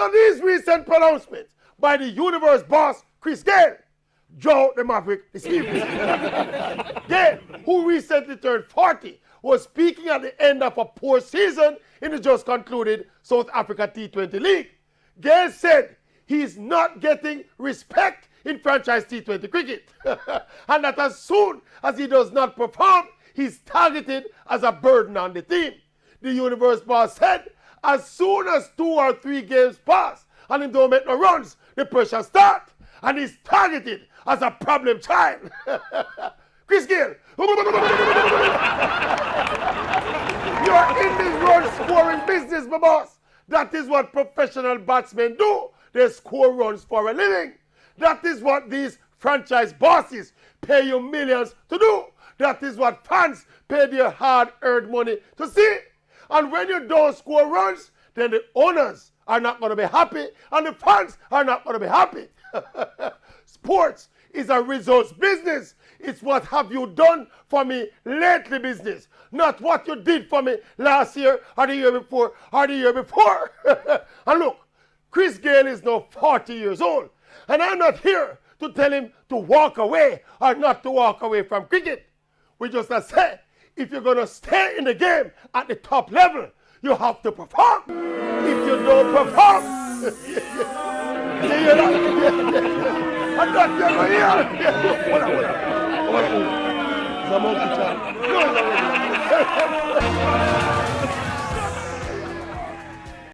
After these recent pronouncements by the Universe boss, Chris Gayle, Joe the Maverick this evening. Gayle, who recently turned 40, was speaking at the end of a poor season in the just concluded South Africa T20 League. Gayle said he's not getting respect in franchise T20 cricket and that as soon as he does not perform, he's targeted as a burden on the team. The Universe boss said as soon as 2 or 3 games pass and he don't make no runs, the pressure starts and he's targeted as a problem child. Chris Gayle, you're in this run scoring business, my boss. That is what professional batsmen do. They score runs for a living. That is what these franchise bosses pay you millions to do. That is what fans pay their hard-earned money to see. And when you don't score runs, then the owners are not going to be happy and the fans are not going to be happy. Sports is a results business. It's what have you done for me lately business, not what you did for me last year or the year before or the year before. And look, Chris Gayle is now 40 years old, and I'm not here to tell him to walk away or not to walk away from cricket. We just say, if you're going to stay in the game at the top level, you have to perform. If you don't perform, you're not. I'm not here. Hold on.